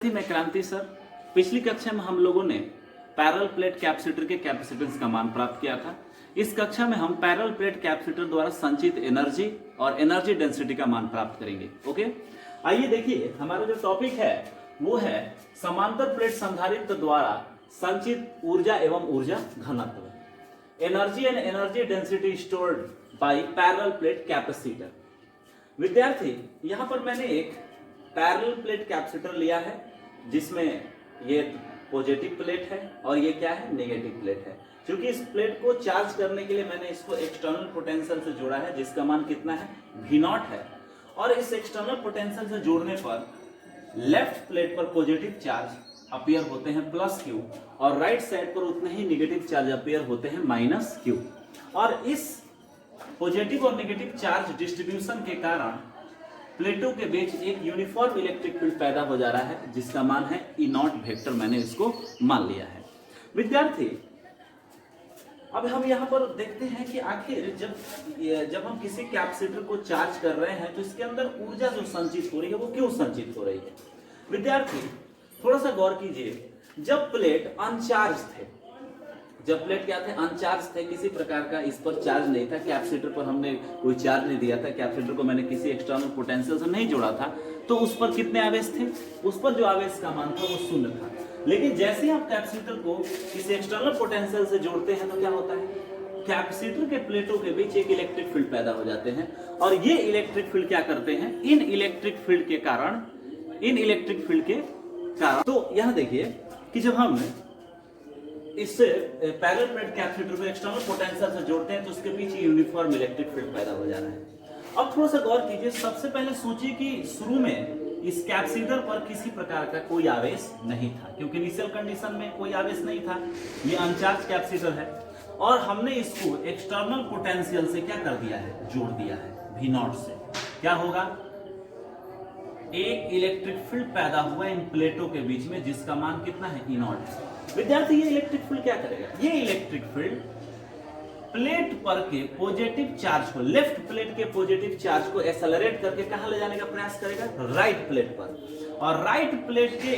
मैं क्रांति सर। पिछली कक्षा में हम लोगों ने पैरेलल प्लेट कैपेसिटर के कैपेसिटेंस का मान प्राप्त किया था। इस कक्षा में हम पैरेलल प्लेट कैपेसिटर द्वारा संचित एनर्जी और एनर्जी डेंसिटी का मान प्राप्त करेंगे। ओके, आइए देखिए, हमारा जो टॉपिक है वो है समांतर प्लेट संधारित्र द्वारा संचित ऊर्जा एवं ऊर्जा घनत्व, energy and energy density stored bye parallel plate capacitor. विद्यार्थी, यहां पर मैंने एक पैरेलल प्लेट कैपेसिटर लिया है जिसमें ये पॉजिटिव प्लेट है और ये क्या है, नेगेटिव प्लेट है। क्योंकि इस प्लेट को चार्ज करने के लिए मैंने इसको एक्सटर्नल पोटेंशियल से जोड़ा है जिसका मान कितना है, V0 है। और इस एक्सटर्नल पोटेंशियल से जोड़ने पर लेफ्ट प्लेट पर पॉजिटिव चार्ज अपीयर होते हैं +Q और राइट साइड पर उतने ही नेगेटिव चार्ज अपीयर होते हैं -Q। और इस पॉजिटिव और नेगेटिव चार्ज डिस्ट्रीब्यूशन के कारण प्लेटों के बीच एक यूनिफॉर्म इलेक्ट्रिक फील्ड पैदा हो जा रहा है जिसका मान है E0 वेक्टर, मैंने इसको मान लिया है। विद्यार्थी, अब हम यहाँ पर देखते हैं कि आखिर जब हम किसी कैपेसिटर को चार्ज कर रहे हैं तो इसके अंदर ऊर्जा जो संचित हो रही है वो क्यों संचित हो रही है। विद्यार्थी, थोड़ा सा गौर कीजिए, जब प्लेट अनचार्ज थे, जब प्लेट क्या थे, अनचार्ज थे, किसी प्रकार का इस पर चार्ज नहीं था, कैपेसिटर पर हमने कोई चार्ज नहीं दिया था, कैपेसिटर को मैंने किसी एक्सटर्नल पोटेंशियल से नहीं जोड़ा था, तो उस पर कितने आवेश थे, उस पर जो आवेश का मान था वो 0 था। लेकिन जैसे ही आप कैपेसिटर को किसी एक्सटर्नल पोटेंशियल से जोड़ते हैं तो क्या होता है, कैपेसिटर के प्लेटों के बीच एक इलेक्ट्रिक फील्ड पैदा हो जाते हैं। और ये इलेक्ट्रिक फील्ड क्या करते हैं, इन इलेक्ट्रिक फील्ड के कारण तो यहां देखिए कि जब हम इससे पैरेलल प्लेट कैपेसिटर को एक्सटर्नल पोटेंशियल से जोड़ते हैं तो उसके पीछे यूनिफॉर्म इलेक्ट्रिक फील्ड पैदा हो जा रहा है। अब थोड़ा सा गौर कीजिए, सबसे पहले सोचिए कि शुरू में इस कैपेसिटर पर किसी प्रकार का कोई आवेश नहीं था, क्योंकि इनिशियल कंडीशन में कोई आवेश नहीं था, ये अनचार्ज कैपेसिटर है। और हमने इसको एक्सटर्नल पोटेंशियल से क्या कर दिया है, जोड़ दिया है V0 से। क्या होगा, एक इलेक्ट्रिक फील्ड पैदा हुआ इन प्लेटों के बीच में जिसका मान कितना है, E0 है। विद्यार्थी, ये इलेक्ट्रिक फील्ड क्या करेगा, ये इलेक्ट्रिक फील्ड प्लेट पर के पॉजिटिव चार्ज को, लेफ्ट प्लेट के पॉजिटिव चार्ज को एक्सेलरेट करके कहां ले जाने का प्रयास करेगा, राइट प्लेट पर। और राइट प्लेट के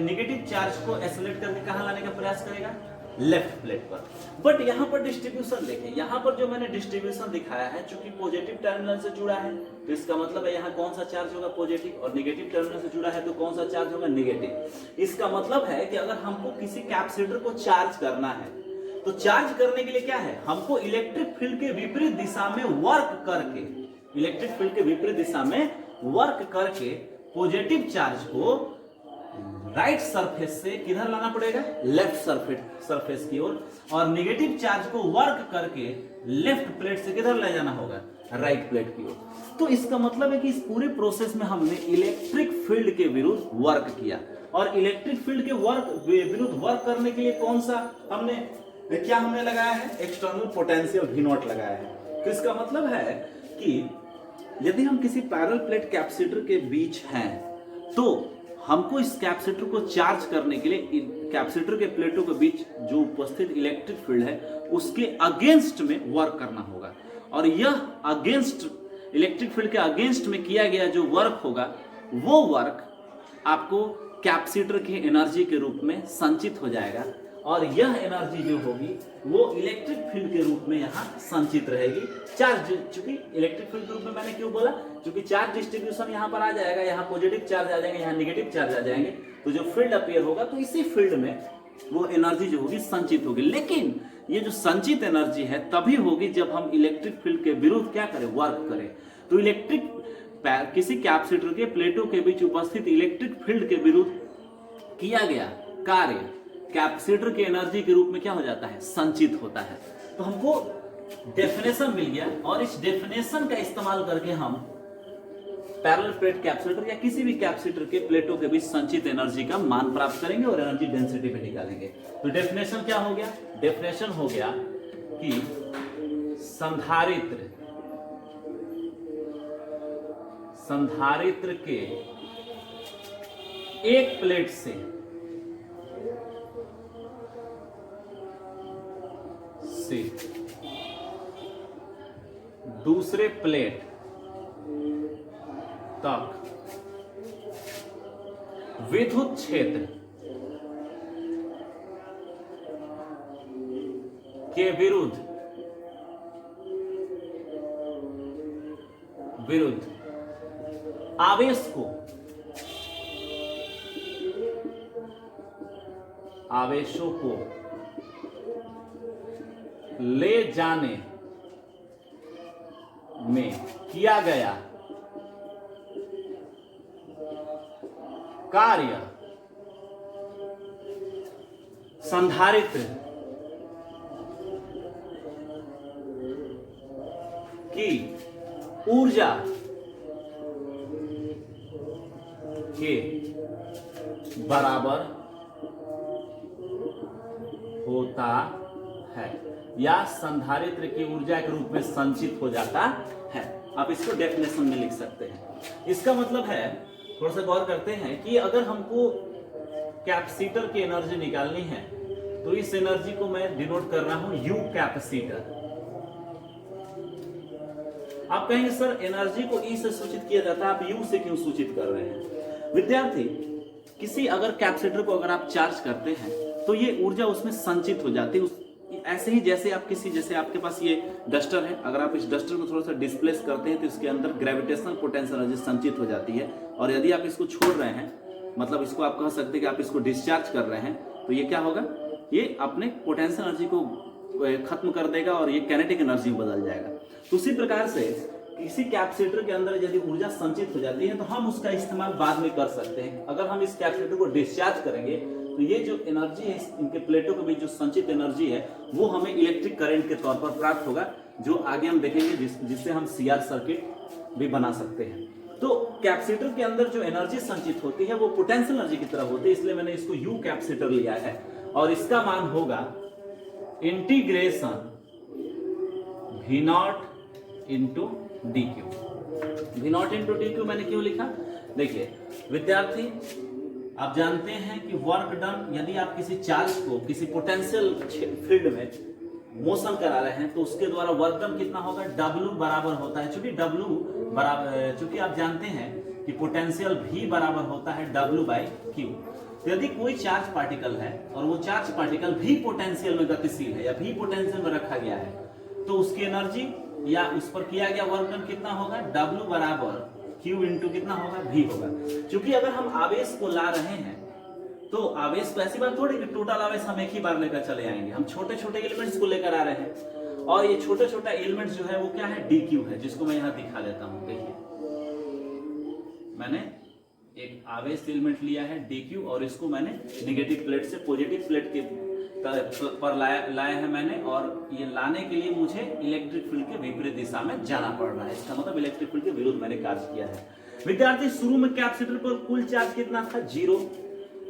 नेगेटिव चार्ज को एक्सेलरेट करके कहां लाने का प्रयास करेगा, लेफ्ट प्लेट पर। बट यहां पर डिस्ट्रीब्यूशन देखें, यहां पर जो मैंने डिस्ट्रीब्यूशन दिखाया है, चूंकि पॉजिटिव टर्मिनल से जुड़ा है तो इसका मतलब है यहां कौन सा चार्ज होगा, पॉजिटिव, और नेगेटिव टर्मिनल से जुड़ा है तो कौन सा चार्ज होगा, नेगेटिव। इसका मतलब है कि अगर हमको किसी कैपेसिटर को चार्ज करना है तो चार्ज करने के लिए क्या है, हमको इलेक्ट्रिक फील्ड के विपरीत दिशा में वर्क करके, इलेक्ट्रिक फील्ड के विपरीत दिशा में वर्क करके पॉजिटिव चार्ज को राइट सरफेस से किधर लाना पड़ेगा, लेफ्ट सरफेस की ओर, और नेगेटिव चार्ज को वर्क करके लेफ्ट प्लेट से किधर ले जाना होगा, राइट प्लेट की ओर। तो इसका मतलब है कि इस पूरे प्रोसेस में हमने इलेक्ट्रिक फील्ड के विरुद्ध वर्क किया। और इलेक्ट्रिक फील्ड के विरुद्ध वर्क करने के लिए कौन सा हमने लगाया है, एक्सटर्नल पोटेंशियल V0 लगाया है। तो इसका मतलब है कि यदि हम किसी पैरेलल प्लेट कैपेसिटर के बीच हैं तो हमको इस कैपेसिटर को चार्ज करने के लिए कैपेसिटर के प्लेटों के बीच जो उपस्थित इलेक्ट्रिक फील्ड है उसके अगेंस्ट में वर्क करना होगा। और यह अगेंस्ट, इलेक्ट्रिक फील्ड के अगेंस्ट में किया गया जो वर्क होगा वो वर्क आपको कैपेसिटर की एनर्जी के रूप में संचित हो जाएगा। और यह एनर्जी जो होगी वो इलेक्ट्रिक फील्ड के रूप में यहाँ संचित रहेगी। चार्ज, चूंकि इलेक्ट्रिक फील्ड के रूप में मैंने क्यों बोला, क्योंकि चार्ज डिस्ट्रीब्यूशन यहाँ पर आ जाएगा, यहाँ पॉजिटिव चार्ज आ जाएंगे, यहाँ नेगेटिव चार्ज आ जाएंगे, तो जो फील्ड अपीयर होगा तो इसी फील्ड में वो एनर्जी जो होगी संचित होगी। लेकिन ये जो संचित एनर्जी है तभी होगी जब हम इलेक्ट्रिक फील्ड के विरुद्ध क्या करें, वर्क करें। तो किसी कैपेसिटर के प्लेटों के बीच उपस्थित इलेक्ट्रिक फील्ड के विरुद्ध किया गया कार्य कैपेसिटर की एनर्जी के रूप में क्या हो जाता है, संचित होता है। तो हमको डेफिनेशन मिल गया और इस डेफिनेशन का इस्तेमाल करके हम पैरेलल प्लेट कैपेसिटर या किसी भी कैपेसिटर के प्लेटों के बीच संचित एनर्जी का मान प्राप्त करेंगे और एनर्जी डेंसिटी भी निकालेंगे। तो डेफिनेशन क्या हो गया, डेफिनेशन हो गया कि संधारित्र के एक प्लेट से दूसरे प्लेट तक विद्युत क्षेत्र के विरुद्ध आवेशों को ले जाने में किया गया कार्य संधारित्र की ऊर्जा के बराबर होता है या संधारित्र की ऊर्जा के रूप में संचित हो जाता है। आप इसको डेफिनेशन में लिख सकते हैं। इसका मतलब है, थोड़ा सा गौर करते हैं कि अगर हमको कैपेसिटर की एनर्जी निकालनी है तो इस एनर्जी को मैं डिनोट कर रहा हूं यू कैपेसिटर। आप कहेंगे सर एनर्जी को ई से सूचित किया जाता है, आप यू से क्यों सूचित कर रहे हैं? विद्यार्थी, किसी अगर कैपेसिटर को अगर आप चार्ज करते हैं तो ये ऊर्जा उसमें संचित हो जाती है। ऐसे ही जैसे आपके पास ये डस्टर है, अगर आप इस डस्टर को थोड़ा सा डिस्प्लेस करते हैं तो इसके अंदर ग्रेविटेशनल पोटेंशियल एनर्जी संचित हो जाती है, और यदि आप इसको छोड़ रहे हैं, मतलब इसको आप कह सकते हैं कि आप इसको डिस्चार्ज कर रहे हैं, तो ये क्या होगा, ये अपने पोटेंशियल एनर्जी को खत्म कर देगा और ये काइनेटिक एनर्जी में बदल जाएगा। तो उसी प्रकार से किसी कैपेसिटर के अंदर यदि ऊर्जा संचित हो जाती है तो हम उसका इस्तेमाल बाद में कर सकते हैं। अगर हम इस कैपेसिटर को डिस्चार्ज करेंगे तो ये जो एनर्जी है, इनके प्लेटों के बीच जो संचित एनर्जी है, वो हमें इलेक्ट्रिक करंट के तौर पर प्राप्त होगा, जो आगे हम देखेंगे, जिससे हम सीआर सर्किट भी बना सकते हैं। तो कैपेसिटर के अंदर जो एनर्जी संचित होती है वो पोटेंशियल एनर्जी की तरह होती है, इसलिए मैंने इसको यू कैपेसिटर लिया है, और इसका मान होगा integration V naught into d Q. V naught into d Q मैंने क्यों लिखा? देखिए विद्यार्थी, आप जानते हैं कि वर्क डन, यदि आप किसी चार्ज को किसी पोटेंशियल फील्ड में मोशन करा रहे हैं तो उसके द्वारा वर्क डन कितना होगा, W बराबर होता है, चूंकि आप जानते हैं कि पोटेंशियल V बराबर होता है W बाई क्यू। तो यदि कोई चार्ज पार्टिकल है और वो चार्ज पार्टिकल V पोटेंशियल में गतिशील है या V पोटेंशियल में रखा गया है, तो उसकी एनर्जी या उस पर किया गया वर्क डन कितना होगा, W बराबर Q इंटू कितना होगा, V होगा। क्योंकि अगर हम आवेश को ला रहे हैं तो आवेश को ऐसी बात थोड़ी कि टोटल आवेश हम एक ही बार लेकर चले आएंगे, हम छोटे छोटे एलिमेंट्स को लेकर आ रहे हैं, और ये छोटे छोटा एलिमेंट्स जो है वो क्या है, DQ है, जिसको मैं यहाँ दिखा देता हूँ। देखिए मैंने एक आवेश एलिमेंट लिया है DQ, और इसको मैंने नेगेटिव प्लेट से पॉजिटिव प्लेट के पर लाया है मैंने, और ये लाने के लिए मुझे इलेक्ट्रिक फील्ड के विपरीत दिशा में जाना पड़ रहा है। इसका मतलब इलेक्ट्रिक फील्ड के विरुद्ध मैंने कार्य किया है। विद्यार्थी, शुरू में कैपेसिटर पर कुल चार्ज कितना था, 0,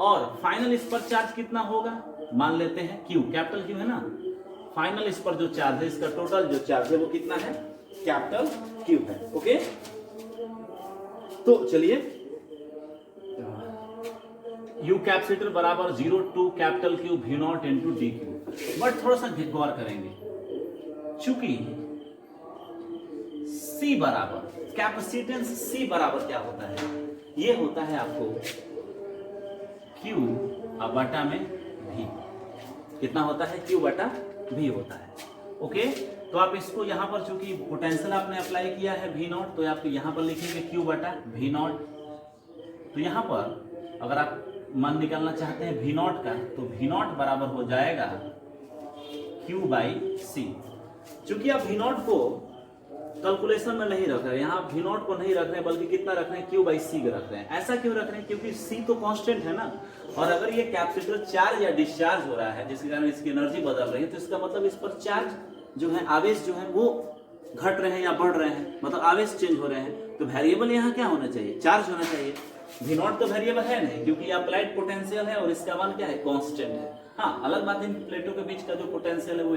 और फाइनल इस पर चार्ज कितना होगा, मान लेते हैं Q, कैपिटल Q है ना, फाइनल इस पर जो चार्ज है, इसका टोटल जो चार्ज है वो कितना है, कैपिटल Q है। ओके, तो चलिए U कैपेसिटर बराबर 0 to capital Q V naught into d q. But थोड़ा सा गौर करेंगे, चूंकि C बराबर कैपेसिटेंस C बराबर क्या होता है, ये होता है आपको Q बटा में V। कितना होता है, Q बटा V होता है। ओके, तो आप इसको यहाँ पर चूंकि पोटेंशियल आपने अप्लाई किया है V नॉट, तो आप यहाँ पर लिखेंगे Q बटा V नॉट। तो यहाँ पर अगर आप मान निकालना चाहते हैं V नॉट का, तो V नॉट बराबर हो जाएगा Q बाई C। चूंकि आप V नॉट को कैलकुलेशन में नहीं रख रहे, यहाँ V नॉट को नहीं रख रहे, बल्कि कितना रख रहे हैं, Q बाई C रख रहे हैं। ऐसा क्यों रख रहे हैं, क्योंकि C तो कांस्टेंट है ना, और अगर ये कैपेसिटर चार्ज या डिस्चार्ज हो रहा है जिसके कारण इसकी एनर्जी बदल रही है, तो इसका मतलब इस पर चार्ज जो है, आवेश जो है वो घट रहे हैं या बढ़ रहे हैं, मतलब आवेश चेंज हो रहे हैं। तो वेरिएबल यहाँ क्या होना चाहिए, चार्ज होना चाहिए। V नॉट तो वेरिएबल है नहीं, क्योंकि अप्लाइड पोटेंशियल है और इसका मान क्या है, कांस्टेंट है। हाँ, अलग बात है इन प्लेटों के बीच का जो पोटेंशियल है वो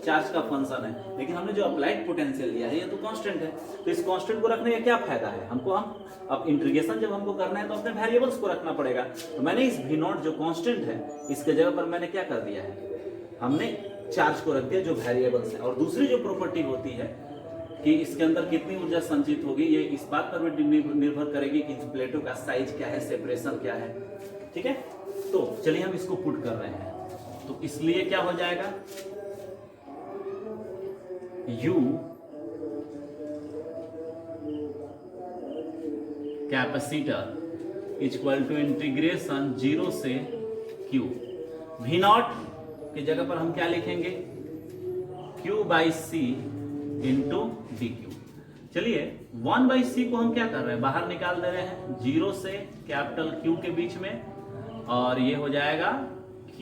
चार्ज का फंक्शन है, लेकिन हमने जो अप्लाइड पोटेंशियल लिया है ये तो कांस्टेंट है। तो इस कांस्टेंट को रखने का क्या फायदा है हमको, हम अब इंटीग्रेशन जब हमको करना है तो अपने वेरिएबल्स को रखना पड़ेगा। तो मैंने इस V नॉट जो कांस्टेंट है इसके जगह पर मैंने क्या कर दिया है, हमने चार्ज को रख दिया जो वेरिएबल्स है। और दूसरी जो प्रॉपर्टी होती है कि इसके अंदर कितनी ऊर्जा संचित होगी, ये इस बात पर भी निर्भर करेगी कि प्लेटों का साइज क्या है, सेपरेशन क्या है। ठीक है, तो चलिए हम इसको पुट कर रहे हैं। तो इसलिए क्या हो जाएगा, U capacitor equal to integration 0 से Q, V नॉट की जगह पर हम क्या लिखेंगे, Q by C into d q. चलिए 1 बाई सी को हम क्या कर रहे हैं, बाहर निकाल दे रहे हैं 0 से कैपिटल Q के बीच में, और ये हो जाएगा Q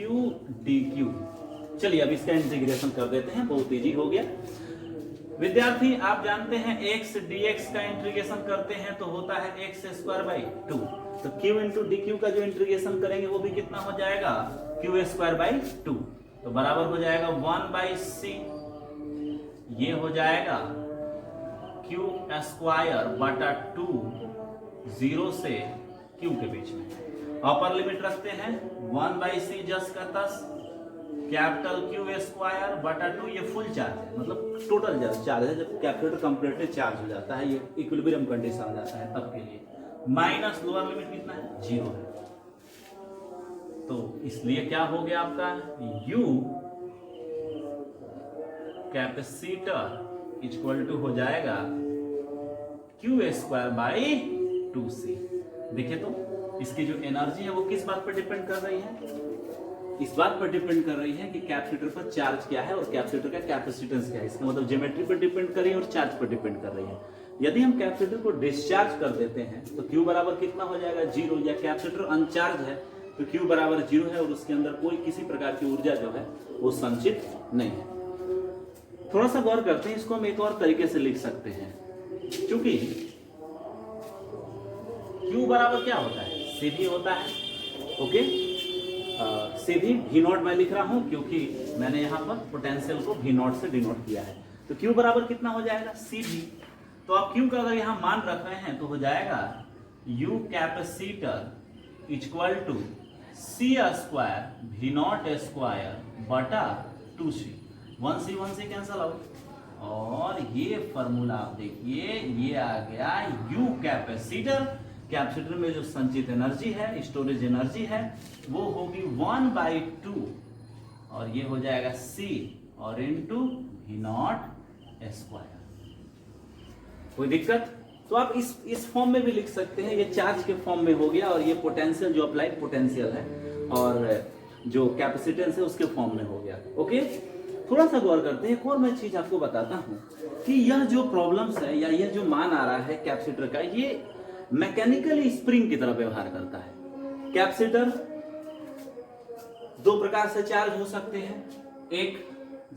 डी क्यू। चलिए अब इसका इंटीग्रेशन कर देते हैं, बहुत इजी हो गया। विद्यार्थी आप जानते हैं x dx का इंटीग्रेशन करते हैं तो होता है x स्क्वायर बाई 2, तो q इंटू डी क्यू का जो इंटीग्रेशन करेंगे वो भी कितना हो जाएगा, q स्क्वायर बाई 2, तो बराबर हो जाएगा 1 बाई सी, ये हो जाएगा q स्क्वायर बटा 2 0 से q के बीच में। अपर लिमिट रखते हैं 1 बाई सी जस का तस, कैपिटल Q स्क्वायर बटा 2, ये फुल चार्ज है, मतलब टोटल चार्ज है, जब कैपिटल कंप्लीटली चार्ज हो जाता है, ये इक्विलिब्रियम कंडीशन आ जाता है तब के लिए, माइनस लोअर लिमिट कितना है, 0 है। तो इसलिए क्या हो गया आपका, U कैपेसिटर इक्वल टू हो जाएगा Q स्क्वायर बाई 2C। देखिए तो इसकी जो एनर्जी है वो किस बात पर डिपेंड कर रही है, इस बात पर डिपेंड कर रही है कि कैपेसिटर पर चार्ज क्या है और कैपेसिटर का कैपेसिटेंस क्या है। इसका मतलब ज्योमेट्री पर डिपेंड कर रही है और चार्ज पर डिपेंड कर रही है। यदि हम कैपेसिटर को डिस्चार्ज कर देते हैं तो Q बराबर कितना हो जाएगा, 0, या कैपेसिटर अनचार्ज है तो Q बराबर 0 है और उसके अंदर कोई किसी प्रकार की ऊर्जा जो है वो संचित नहीं है। थोड़ा सा गौर करते हैं, इसको हम एक और तरीके से लिख सकते हैं, क्योंकि Q बराबर क्या होता है, सीधी होता है। ओके, सीधी V नॉट मैं लिख रहा हूं क्योंकि मैंने यहां पर पोटेंशियल को V नॉट से डिनोट किया है। तो Q बराबर कितना हो जाएगा, CV। तो आप Q का अगर यहां मान रख रहे हैं तो हो जाएगा U capacitor equal to C square V naught square बटा 2C, 1C कैंसल आउट, और ये फॉर्मूला आप देखिए, ये आ गया U कैपेसिटर। कैपेसिटर में जो संचित एनर्जी है, स्टोरेज एनर्जी है, वो होगी 1/2, और ये हो जाएगा C और इनटू V नॉट स्क्वायर। कोई दिक्कत? तो आप इस फॉर्म में भी लिख सकते हैं, ये चार्ज के फॉर्म में हो गया, और ये पोटेंशियल जो अप्लाइड पोटेंशियल है और जो कैपेसिटेंस है उसके फॉर्म में हो गया। ओके, थोड़ा सा गौर करते हैं। एक और मैं चीज आपको बताता हूं कि यह जो प्रॉब्लम्स है या यह जो मान आ रहा है कैपेसिटर का, ये मैकेनिकली स्प्रिंग की तरह व्यवहार करता है। कैपेसिटर दो प्रकार से चार्ज हो सकते हैं, एक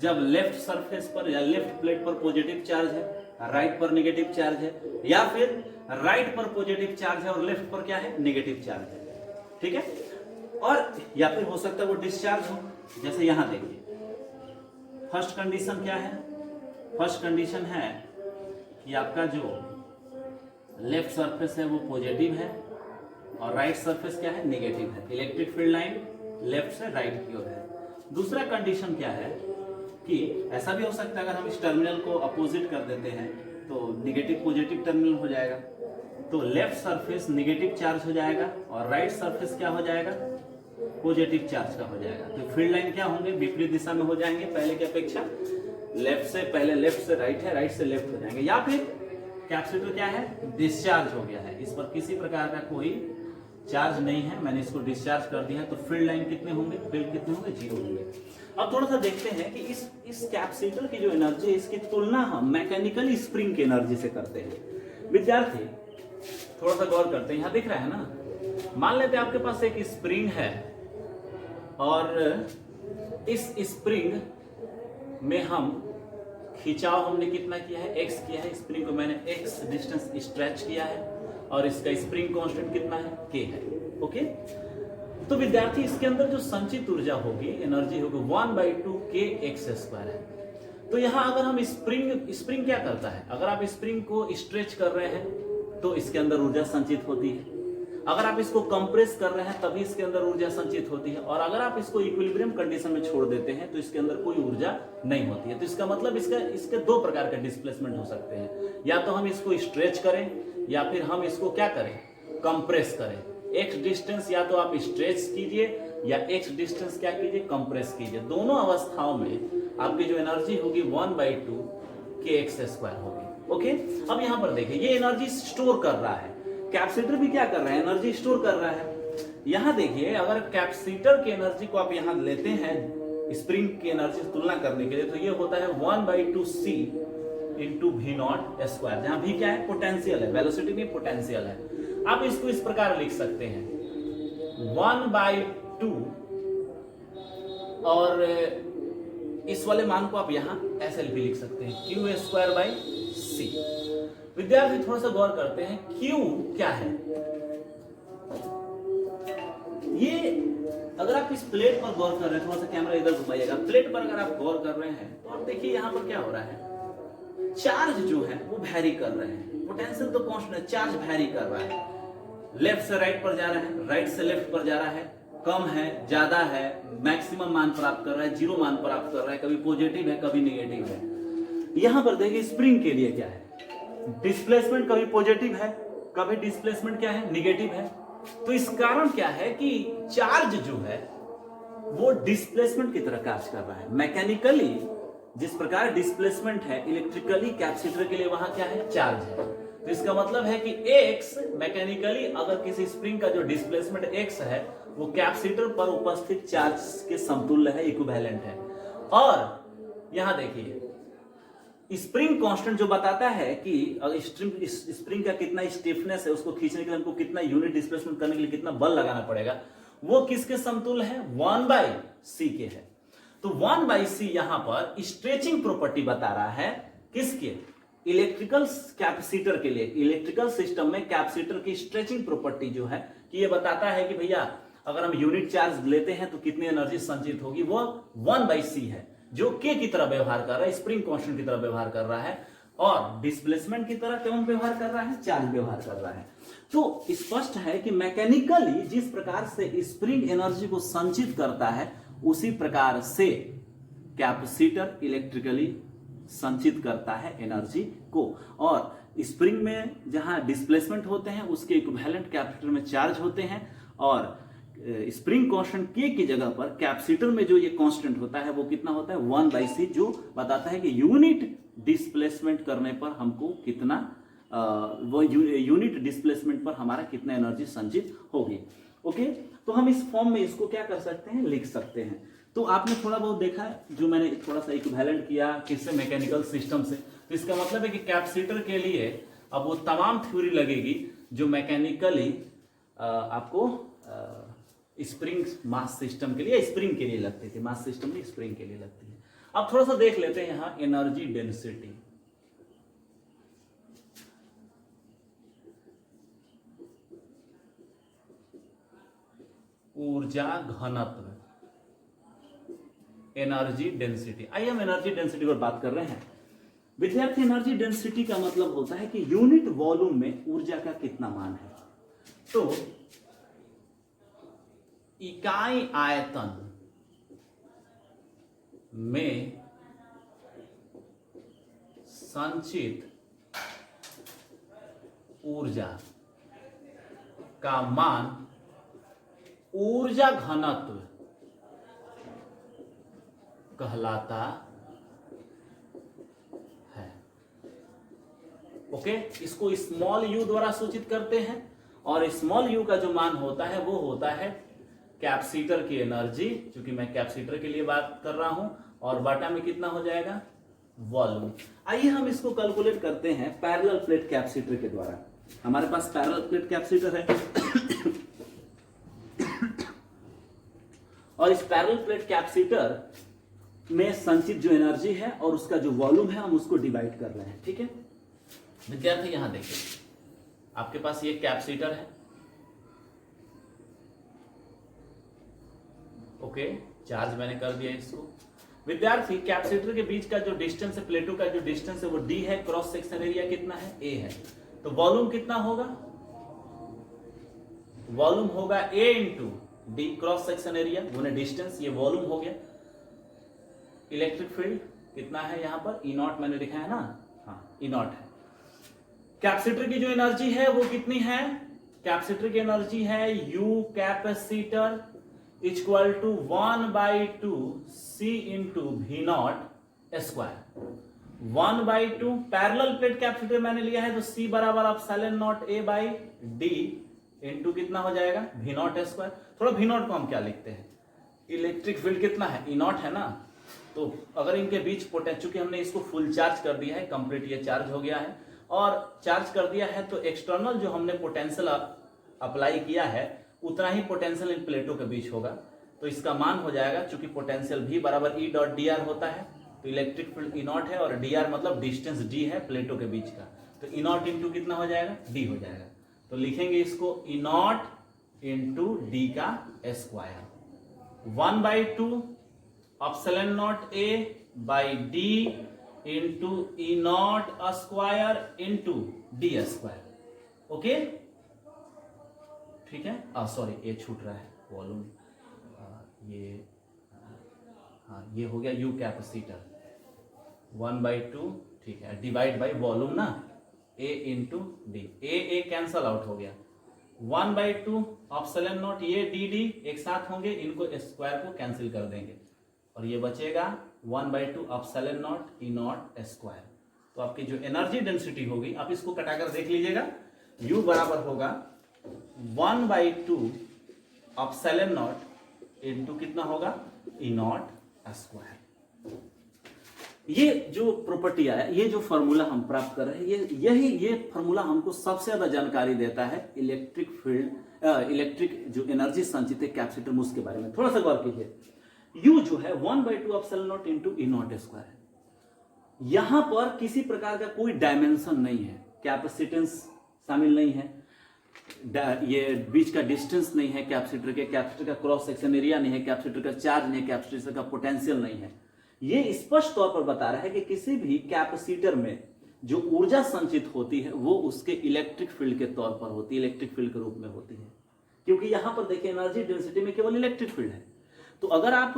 जब लेफ्ट सरफेस पर या लेफ्ट प्लेट पर पॉजिटिव चार्ज है, राइट पर नेगेटिव चार्ज है, या फिर राइट पर पॉजिटिव चार्ज है और लेफ्ट पर क्या है, नेगेटिव चार्ज है। ठीक है, और या फिर हो सकता है वो डिस्चार्ज हो, जैसे यहां देखिए फर्स्ट कंडीशन क्या है, फर्स्ट कंडीशन है कि आपका जो लेफ्ट सरफेस है वो पॉजिटिव है और राइट सरफेस क्या है, नेगेटिव है। इलेक्ट्रिक फील्ड लाइन लेफ्ट से राइट की ओर है। दूसरा कंडीशन क्या है कि ऐसा भी हो सकता है अगर हम इस टर्मिनल को अपोजिट कर देते हैं तो नेगेटिव पॉजिटिव टर्मिनल हो जाएगा, तो लेफ्ट सरफेस नेगेटिव चार्ज हो जाएगा और राइट सरफेस क्या हो जाएगा, पॉजिटिव चार्ज का हो जाएगा। तो फील्ड लाइन क्या होंगे, विपरीत दिशा में हो जाएंगे पहले की अपेक्षा, लेफ्ट से पहले लेफ्ट से राइट है, राइट से लेफ्ट हो जाएंगे। या फिर कैपेसिटर क्या है, डिस्चार्ज हो गया है, इस पर किसी प्रकार का कोई चार्ज नहीं है, मैंने इसको डिस्चार्ज कर दिया है, तो फील्ड लाइन कितने होंगे, फील्ड कितने होंगे, 0 होंगे। अब थोड़ा सा देखते हैं कि इस कैपेसिटर की जो एनर्जी है इसकी तुलना हम मैकेनिकल स्प्रिंग की एनर्जी से करते हैं। विद्यार्थी थोड़ा सा गौर करते हैं, यहां दिख रहा है ना, मान लेते हैं आपके पास एक स्प्रिंग है और इस स्प्रिंग में हम खिंचाव हमने कितना किया है, x किया है, स्प्रिंग को मैंने x डिस्टेंस स्ट्रेच किया है और इसका स्प्रिंग कांस्टेंट कितना है, k है। ओके, तो विद्यार्थी इसके अंदर जो संचित ऊर्जा होगी, एनर्जी होगी 1/2 kx² है। तो यहां अगर हम स्प्रिंग क्या करता है, अगर आप स्प्रिंग को स्ट्रेच कर रहे हैं तो इसके अंदर ऊर्जा संचित होती है, अगर आप इसको कंप्रेस कर रहे हैं तभी इसके अंदर ऊर्जा संचित होती है, और अगर आप इसको इक्विलिब्रियम कंडीशन में छोड़ देते हैं तो इसके अंदर कोई ऊर्जा नहीं होती है। तो इसका मतलब इसके दो प्रकार के डिस्प्लेसमेंट हो सकते हैं, या तो हम इसको स्ट्रेच करें या फिर हम इसको क्या करें, कंप्रेस करें। एक्स डिस्टेंस या तो आप स्ट्रेच कीजिए या एक्स डिस्टेंस क्या कीजिए, कंप्रेस कीजिए। दोनों अवस्थाओं में आपकी जो एनर्जी होगी 1/2 kx² होगी। ओके, अब यहां पर देखिए ये एनर्जी स्टोर कर रहा है, कैपेसिटर भी क्या कर रहा है, एनर्जी स्टोर कर रहा है। यहां देखिए अगर कैपेसिटर की एनर्जी को आप यहां लेते हैं स्प्रिंग की एनर्जी से तुलना करने के लिए, तो ये होता है 1/2 c इंटू v0², जहां भी क्या है, पोटेंशियल है, वेलोसिटी नहीं पोटेंशियल है। आप इसको इस प्रकार लिख सकते हैं 1/2, और इस वाले मान को आप यहां ऐसे भी लिख सकते हैं q²/c। विद्यार्थी थोड़ा सा गौर करते हैं, Q क्या है। ये अगर आप इस प्लेट पर गौर कर रहे हैं, थोड़ा सा कैमरा इधर घुमाइएगा, प्लेट पर अगर आप गौर कर रहे हैं तो आप देखिए यहां पर क्या हो रहा है, चार्ज जो है वो वैरी कर रहे हैं। पोटेंशियल तो कांस्टेंट है, चार्ज वैरी कर रहा है, लेफ्ट से राइट पर जा रहा है, राइट से लेफ्ट पर जा रहा है, कम है ज्यादा है, मैक्सिमम मान प्राप्त कर रहा है, जीरो मान प्राप्त कर रहा है, कभी पॉजिटिव है कभी नेगेटिव है। यहां पर देखिए स्प्रिंग के लिए क्या है, डिस्प्लेसमेंट कभी पॉजिटिव है कभी डिस्प्लेसमेंट क्या है, निगेटिव है। तो इस कारण क्या है कि चार्ज जो है वो डिस्प्लेसमेंट की तरह कार्य कर रहा है। मैकेनिकली जिस प्रकार डिस्प्लेसमेंट है, इलेक्ट्रिकली कैपेसिटर के लिए वहां क्या है, चार्ज है। तो इसका मतलब है कि x मैकेनिकली अगर किसी स्प्रिंग का जो डिस्प्लेसमेंट x है वो कैपेसिटर पर उपस्थित चार्ज के समतुल्य है, इक्विवेलेंट है। और यहां देखिए स्प्रिंग कांस्टेंट जो बताता है कि स्प्रिंग का कितना स्टिफनेस है, उसको खींचने के लिए हमको कितना यूनिट डिस्प्लेसमेंट करने के लिए कितना बल लगाना पड़ेगा, वो किसके समतुल्य है, 1/c के है। तो 1/c यहां पर स्ट्रेचिंग प्रॉपर्टी बता रहा है, किसके, इलेक्ट्रिकल कैपेसिटर के लिए। इलेक्ट्रिकल सिस्टम में कैपेसिटर की स्ट्रेचिंग प्रॉपर्टी जो है कि ये बताता है कि भैया अगर हम यूनिट चार्ज लेते हैं तो कितनी एनर्जी संचित होगी, वो 1/c है, जो k की तरह व्यवहार कर रहा है, स्प्रिंग कांस्टेंट की तरह व्यवहार कर रहा है, और डिस्प्लेसमेंट की तरह कौन व्यवहार कर रहा है, चार्ज व्यवहार कर रहा है। तो स्पष्ट है कि मैकेनिकली जिस प्रकार से स्प्रिंग एनर्जी को संचित करता है उसी प्रकार से कैपेसिटर इलेक्ट्रिकली संचित करता है एनर्जी को। और स्प्रिंग में जहां डिस्प्लेसमेंट होते हैं उसके इक्विवेलेंट कैपेसिटर में चार्ज होते हैं, और स्प्रिंग कांस्टेंट k की जगह पर कैपेसिटर में जो ये कांस्टेंट होता है वो कितना होता है, 1/c, जो बताता है कि यूनिट डिस्प्लेसमेंट करने पर हमको कितना वो यूनिट डिस्प्लेसमेंट पर हमारा कितना एनर्जी संचित होगी। ओके, तो हम इस फॉर्म में इसको क्या कर सकते हैं, लिख सकते हैं। तो आपने थोड़ा बहुत देखा है, जो मैंने थोड़ा सा इक्विवेलेंट किया किससे, मैकेनिकल सिस्टम से। तो इसका मतलब है कि कैपेसिटर के लिए अब वो तमाम थ्योरी लगेगी जो मैकेनिकली आपको स्प्रिंग मास सिस्टम के लिए, स्प्रिंग के लिए लगती थी, मास सिस्टम में स्प्रिंग के लिए लगती है। अब थोड़ा सा देख लेते हैं यहां एनर्जी डेंसिटी। ऊर्जा घनत्व, एनर्जी डेंसिटी। आइए हम एनर्जी डेंसिटी पर बात कर रहे हैं। विद्यार्थी, एनर्जी डेंसिटी का मतलब होता है कि यूनिट वॉल्यूम में ऊर्जा का कितना मान है। तो इकाई आयतन में संचित ऊर्जा का मान ऊर्जा घनत्व कहलाता है। ओके, इसको स्मॉल यू द्वारा सूचित करते हैं, और स्मॉल यू का जो मान होता है वो होता है कैपेसिटर की एनर्जी, क्योंकि मैं कैपेसिटर के लिए बात कर रहा हूं, और बाटा में कितना हो जाएगा, वॉल्यूम। आइए हम इसको कैलकुलेट करते हैं पैरेलल प्लेट कैपेसिटर के द्वारा। हमारे पास पैरेलल प्लेट कैपेसिटर है और इस पैरेलल प्लेट कैपेसिटर में संचित जो एनर्जी है और उसका जो वॉल्यूम है हम उसको डिवाइड कर रहे हैं। ठीक है विद्यार्थी, यहां देखिए आपके पास ये कैपेसिटर है। ओके, चार्ज मैंने कर दिया इसको। विद्यार्थी, कैपेसिटर के बीच का जो डिस्टेंस है, प्लेटों का जो डिस्टेंस है वो d है, क्रॉस सेक्शन एरिया कितना है, a है। तो वॉल्यूम कितना होगा, वॉल्यूम होगा A into D, cross section area गुने डिस्टेंस, ये वॉल्यूम हो गया। इलेक्ट्रिक फील्ड कितना है यहाँ पर, ई नॉट मैंने लिखा है ना, हाँ ई नॉट है। कैपेसिटर की जो एनर्जी है वो कितनी है, कैपेसिटर की एनर्जी है U capacitor equal to 1/2 C into V naught square. 1/2 parallel plate capacitor मैंने लिया है तो सी बराबर epsilon naught A by d into कितना हो जाएगा वी नॉट स्क्वायर। थोड़ा वी नॉट को हम क्या लिखते हैं, इलेक्ट्रिक फील्ड कितना है ई नॉट है ना, तो अगर इनके बीच पोटेंशियल, चूंकि हमने इसको फुल चार्ज कर दिया है, कंप्लीट ये चार्ज हो गया है और चार्ज कर दिया है, तो एक्सटर्नल जो हमने पोटेंशियल अप्लाई किया है उतना ही पोटेंशियल इन प्लेटों के बीच होगा। तो इसका मान हो जाएगा, चूंकि पोटेंशियल भी बराबर ई डॉट डी आर होता है, तो इलेक्ट्रिक फील्ड ई नॉट है और डी आर मतलब डिस्टेंस डी है प्लेटों के बीच का, तो ई नॉट इंटू कितना हो जाएगा डी हो जाएगा। तो लिखेंगे इसको ई नॉट इंटू डी का square, 1/2 epsilon naught A by d into E not square into D square. Okay ठीक है, सॉरी ये छूट रहा है वॉल्यूम, ये हाँ ये हो गया यू कैपेसिटर 1/2, ठीक है, डिवाइड बाई वॉल्यूम ना, ए इंटू डी, ए कैंसल आउट हो गया, 1/2 एप्सिलॉन नॉट ये डी डी एक साथ होंगे, इनको स्क्वायर को कैंसिल कर देंगे और ये बचेगा 1/2 epsilon not E not square. तो आपकी जो एनर्जी डेंसिटी होगी, आप इसको कटाकर देख लीजिएगा, U बराबर होगा 1/2 एप्सिलॉन नॉट इंटू कितना होगा ई नॉट स्क्वायर। ये जो प्रॉपर्टी आया, ये जो फॉर्मूला हम प्राप्त कर रहे हैं, ये फॉर्मूला हमको सबसे ज्यादा जानकारी देता है इलेक्ट्रिक फील्ड, इलेक्ट्रिक जो एनर्जी संचित है कैपेसिटर में, उसके बारे में थोड़ा सा गौर कीजिए। U जो है 1/2 epsilon not into E not square है। यहां पर किसी प्रकार का कोई डायमेंशन नहीं है, कैपेसिटेंस शामिल नहीं है, ये बीच का डिस्टेंस नहीं है कैपेसिटर का क्रॉस सेक्शन एरिया नहीं है, कैपेसिटर का चार्ज नहीं है, कैपेसिटर का पोटेंशियल नहीं है। ये स्पष्ट तौर पर बता रहा है कि किसी भी कैपेसिटर में जो ऊर्जा संचित होती है वो उसके इलेक्ट्रिक फील्ड के तौर पर होती है, इलेक्ट्रिक फील्ड के रूप में होती है, क्योंकि यहां पर देखिए एनर्जी डेंसिटी में केवल इलेक्ट्रिक फील्ड है। तो अगर आप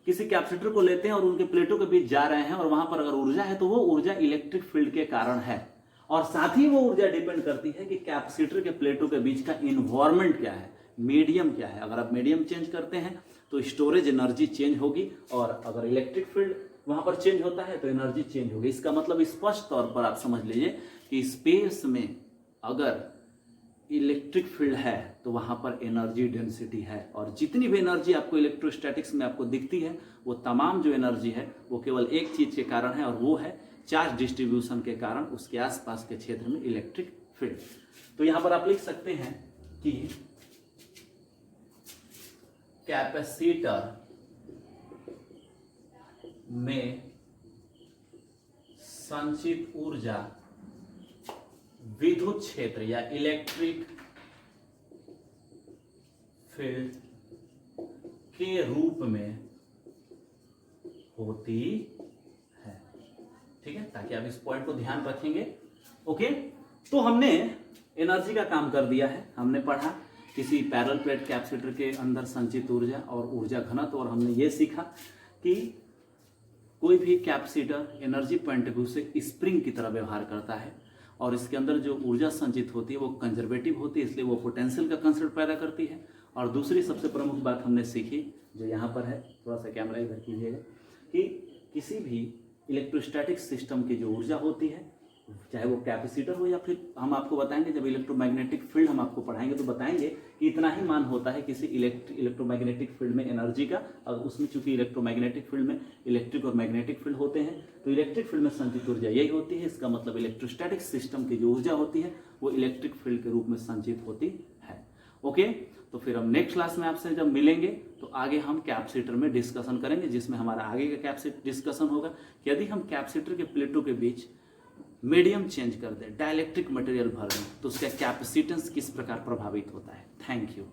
किसी कैपेसिटर को लेते हैं और उनके प्लेटों के बीच जा रहे हैं और वहां पर अगर ऊर्जा है तो वो ऊर्जा इलेक्ट्रिक फील्ड के कारण है, और साथ ही वो ऊर्जा डिपेंड करती है कि कैपेसिटर के प्लेटों के बीच का इन्वायरमेंट क्या है, मीडियम क्या है। अगर आप मीडियम चेंज करते हैं तो स्टोरेज एनर्जी चेंज होगी, और अगर इलेक्ट्रिक फील्ड वहां पर चेंज होता है तो एनर्जी चेंज होगी। इसका मतलब स्पष्ट तौर पर आप समझ लीजिए कि स्पेस में अगर इलेक्ट्रिक फील्ड है तो वहां पर एनर्जी डेंसिटी है, और जितनी भी एनर्जी आपको इलेक्ट्रोस्टैटिक्स में आपको दिखती है वो तमाम जो एनर्जी है वो केवल एक चीज के कारण है, और वो है चार्ज डिस्ट्रीब्यूशन के कारण उसके आसपास के क्षेत्र में इलेक्ट्रिक फील्ड। तो यहां पर आप लिख सकते हैं कि कैपेसिटर में संचित ऊर्जा विद्युत क्षेत्र या इलेक्ट्रिक फील्ड के रूप में होती है। ठीक है, ताकि आप इस पॉइंट को ध्यान रखेंगे। ओके, तो हमने एनर्जी का काम कर दिया है, हमने पढ़ा किसी पैरेलल प्लेट कैपेसिटर के अंदर संचित ऊर्जा और ऊर्जा घनत्व, और हमने ये सीखा कि कोई भी capacitor energy point of view से स्प्रिंग की तरह व्यवहार करता है, और इसके अंदर जो ऊर्जा संचित होती है वो कंजर्वेटिव होती है, इसलिए वो पोटेंशियल का कंसेप्ट पैदा करती है। और दूसरी सबसे प्रमुख बात हमने सीखी जो यहाँ पर है, थोड़ा सा कैमरा इधर कीजिएगा, कि किसी भी इलेक्ट्रोस्टैटिक सिस्टम की जो ऊर्जा होती है, चाहे वो कैपेसिटर हो या फिर हम आपको बताएंगे जब इलेक्ट्रोमैग्नेटिक फील्ड हम आपको पढ़ाएंगे तो बताएंगे कि इतना ही मान होता है किसी इलेक्ट्रोमैग्नेटिक फील्ड में एनर्जी का। और उसमें चूंकि इलेक्ट्रोमैग्नेटिक फील्ड में इलेक्ट्रिक और मैग्नेटिक फील्ड होते हैं, तो इलेक्ट्रिक फील्ड में संचित ऊर्जा यही होती है। इसका मतलब इलेक्ट्रोस्टैटिक सिस्टम की जो ऊर्जा होती है वो इलेक्ट्रिक फील्ड के रूप में संचित होती है। ओके, तो फिर हम नेक्स्ट क्लास में आपसे जब मिलेंगे तो आगे हम कैपेसिटर में डिस्कशन करेंगे, जिसमें हमारा आगे का कैपेसिटर डिस्कशन होगा कि यदि हम कैपेसिटर के प्लेटों के बीच मीडियम चेंज कर दें, डाइलेक्ट्रिक मटेरियल भर दें, तो उसका कैपेसिटेंस किस प्रकार प्रभावित होता है। Thank you.